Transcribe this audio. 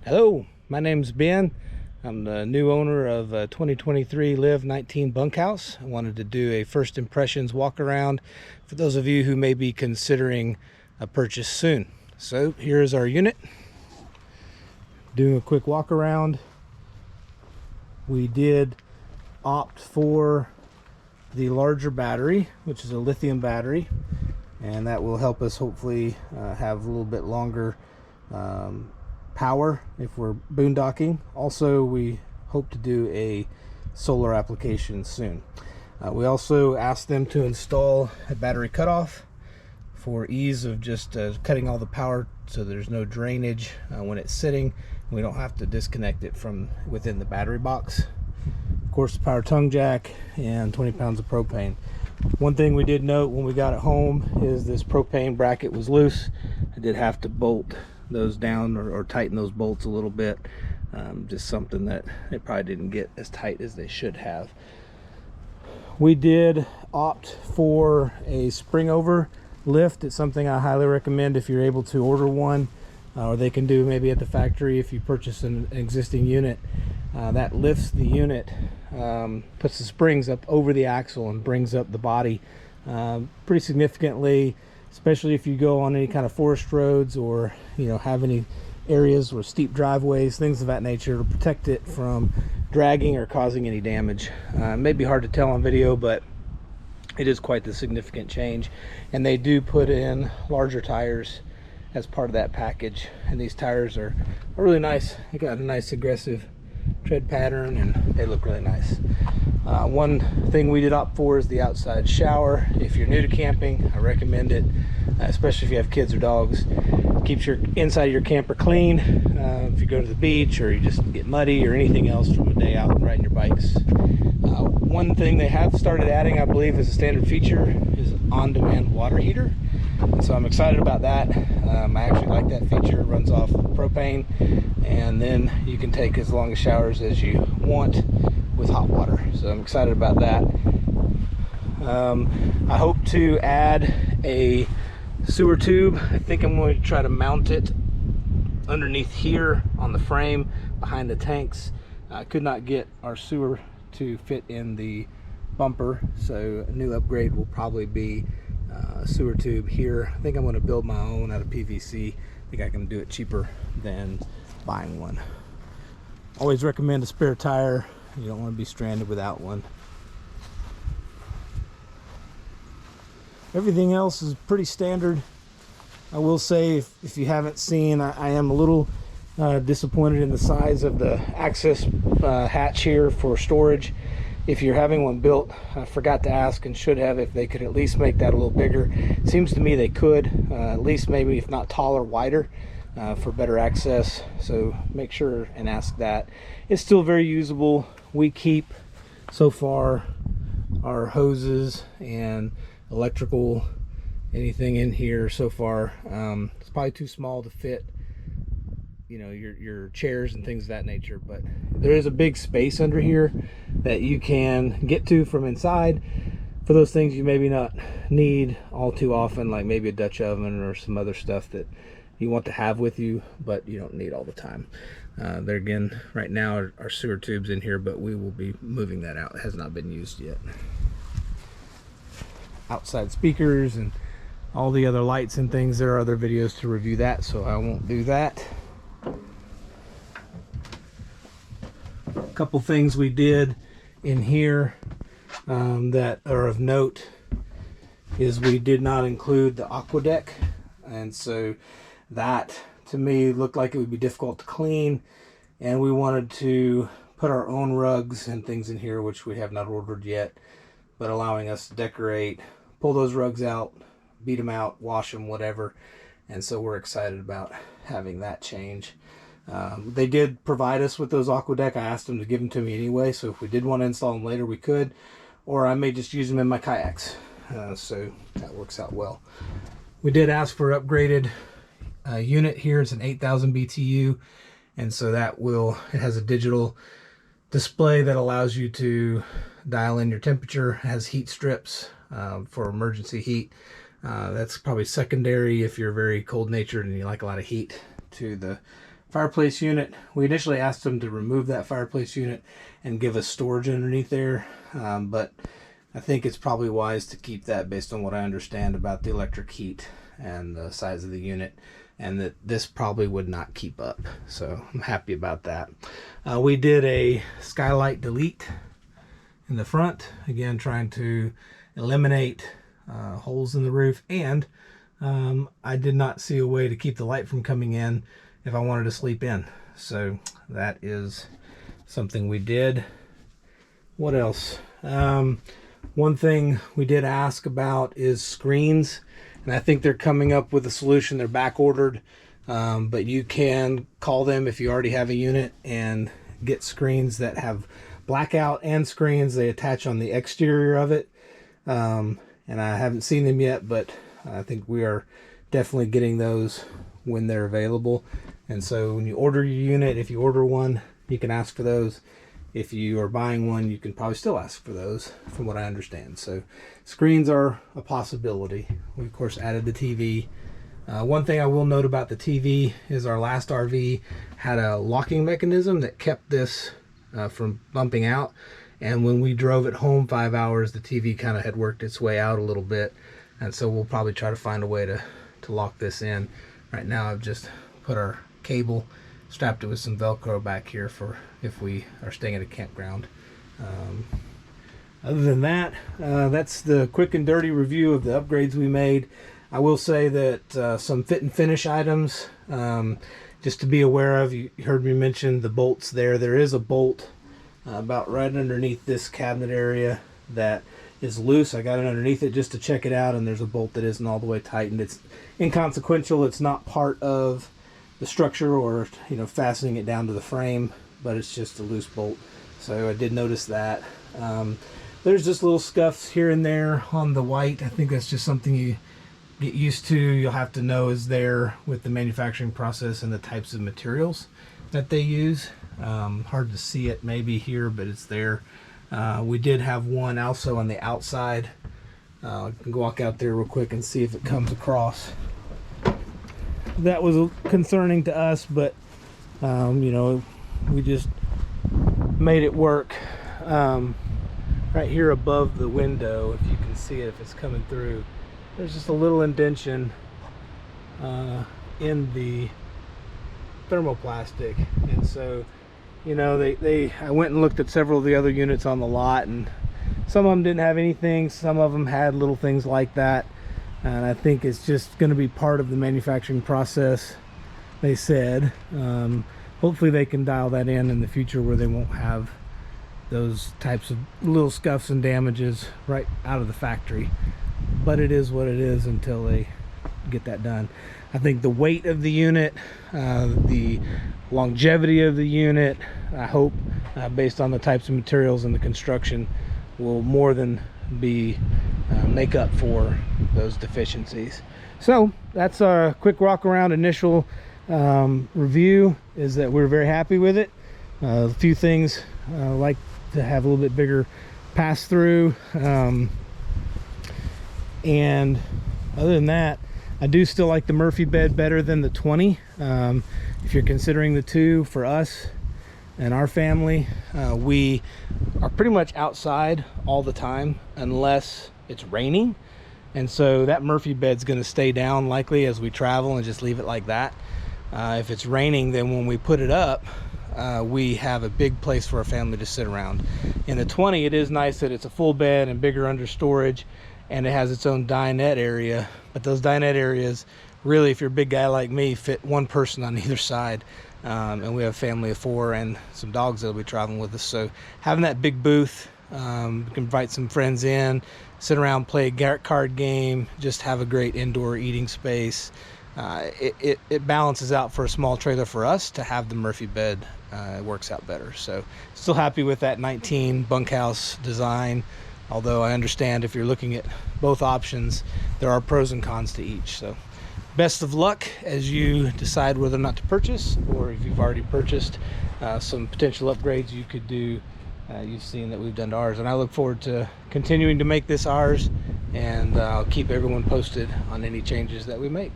Hello, my name's Ben. I'm the new owner of a 2023 LIV 19 bunkhouse. I wanted to do a first impressions walk around for those of you who may be considering a purchase soon. So here's our unit. Doing a quick walk around. We did opt for the larger battery, which is a lithium battery, and that will help us hopefully have a little bit longer power if we're boondocking. Also, we hope to do a solar application soon. We also asked them to install a battery cutoff for ease of just cutting all the power so there's no drainage when it's sitting. We don't have to disconnect it from within the battery box. Of course, the power tongue jack and 20 pounds of propane. One thing we did note when we got it home is this propane bracket was loose. I did have to bolt those down or tighten those bolts a little bit. Just something that they probably didn't get as tight as they should have. We did opt for a spring over lift. It's something I highly recommend if you're able to order one, or they can do maybe at the factory if you purchase an existing unit. That lifts the unit, puts the springs up over the axle and brings up the body pretty significantly, especially if you go on any kind of forest roads or have any areas or steep driveways, things of that nature, to protect it from dragging or causing any damage. It may be hard to tell on video, but it is quite the significant change. And they do put in larger tires as part of that package, and these tires are really nice. They got a nice aggressive tread pattern and they look really nice. One thing we did opt for is the outside shower. If you're new to camping, I recommend it, especially if you have kids or dogs. Keeps your inside of your camper clean. If you go to the beach or you just get muddy or anything else from a day out riding your bikes. One thing they have started adding, I believe, as a standard feature is an on-demand water heater. And so I'm excited about that. I actually like that feature. It runs off propane, and then you can take as long showers as you want with hot water. So I'm excited about that. I hope to add a sewer tube. I think I'm going to try to mount it underneath here on the frame behind the tanks. I could not get our sewer to fit in the bumper, so a new upgrade will probably be a sewer tube here. I think I'm going to build my own out of PVC. I think I can do it cheaper than buying one. Always recommend a spare tire. You don't want to be stranded without one. Everything else is pretty standard. I will say, if you haven't seen, I am a little disappointed in the size of the access hatch here for storage. If you're having one built, I forgot to ask and should have, if they could at least make that a little bigger. It seems to me they could, at least maybe if not taller, wider, for better access. So make sure and ask that. It's still very usable. We keep, so far, our hoses and electrical, anything in here so far. It's probably too small to fit your chairs and things of that nature, but there is a big space under here that you can get to from inside for those things you maybe not need all too often, like maybe a Dutch oven or some other stuff that you want to have with you but you don't need all the time. There again, right now our sewer tubes in here, but we will be moving that out. It has not been used yet. Outside speakers and all the other lights and things, there are other videos to review that, so I won't do that. A couple things we did in here that are of note is we did not include the aqua deck, and so that to me looked like it would be difficult to clean, and we wanted to put our own rugs and things in here, which we have not ordered yet, but allowing us to decorate, pull those rugs out, beat them out, wash them, whatever. And so we're excited about having that change. They did provide us with those aqua deck. I asked them to give them to me anyway, so if we did want to install them later, we could, or I may just use them in my kayaks. So that works out well. We did ask for upgraded unit here. It's an 8,000 BTU, and so that it has a digital display that allows you to dial in your temperature. It has heat strips for emergency heat. That's probably secondary if you're very cold natured and you like a lot of heat to the Fireplace unit, we initially asked them to remove that fireplace unit and give us storage underneath there, but I think it's probably wise to keep that based on what I understand about the electric heat and the size of the unit, and that this probably would not keep up. So I'm happy about that. We did a skylight delete in the front, again trying to eliminate holes in the roof, and I did not see a way to keep the light from coming in if I wanted to sleep in. So that is something we did. What else? One thing we did ask about is screens, and I think they're coming up with a solution. They're back ordered, but you can call them if you already have a unit and get screens that have blackout and screens. They attach on the exterior of it, and I haven't seen them yet, but I think we are definitely getting those when they're available. And so when you order your unit, if you order one, you can ask for those. If you are buying one, you can probably still ask for those, from what I understand. So screens are a possibility. We of course added the TV. One thing I will note about the TV is our last RV had a locking mechanism that kept this from bumping out, and when we drove it home 5 hours, the TV kind of had worked its way out a little bit, and so we'll probably try to find a way to lock this in. Right now I've just put our cable, strapped it with some Velcro back here for if we are staying at a campground. Other than that, that's the quick and dirty review of the upgrades we made. I will say that some fit and finish items, just to be aware of, you heard me mention the bolts there. There is a bolt about right underneath this cabinet area that is loose. I got it underneath it just to check it out, and there's a bolt that isn't all the way tightened. It's inconsequential. It's not part of the structure or, you know, fastening it down to the frame, but it's just a loose bolt. So I did notice that. There's just little scuffs here and there on the white. I think that's just something you get used to. You'll have to know is there with the manufacturing process and the types of materials that they use. Hard to see it maybe here, but it's there. We did have one also on the outside. I can walk out there real quick and see if it comes across. That was concerning to us, but you know, we just made it work. Right here above the window, if you can see it, if it's coming through, there's just a little indention in the thermoplastic, and so, you know, I went and looked at several of the other units on the lot, and some of them didn't have anything, some of them had little things like that, and I think it's just going to be part of the manufacturing process, they said. Hopefully they can dial that in the future where they won't have those types of little scuffs and damages right out of the factory, but it is what it is until they get that done. I think the weight of the unit, the longevity of the unit, I hope, based on the types of materials and the construction, will more than make up for those deficiencies. So that's our quick walk around initial review, is that we're very happy with it. A few things like to have a little bit bigger pass through, and other than that, I do still like the Murphy bed better than the 20. If you're considering the two, for us and our family, we are pretty much outside all the time unless it's raining, and so that Murphy bed's going to stay down likely as we travel and just leave it like that. If it's raining, then when we put it up, we have a big place for our family to sit around. In the 20, it is nice that it's a full bed and bigger under storage, and it has its own dinette area, but those dinette areas really, if you're a big guy like me, fit one person on either side, and we have a family of 4 and some dogs that'll be traveling with us. So having that big booth, we can invite some friends in, sit around, play a card game, just have a great indoor eating space. It balances out for a small trailer for us to have the Murphy bed. It works out better. So still happy with that 19 bunkhouse design, although I understand if you're looking at both options, there are pros and cons to each. So best of luck as you decide whether or not to purchase, or if you've already purchased, some potential upgrades you could do. You've seen that we've done to ours, and I look forward to continuing to make this ours, and I'll keep everyone posted on any changes that we make.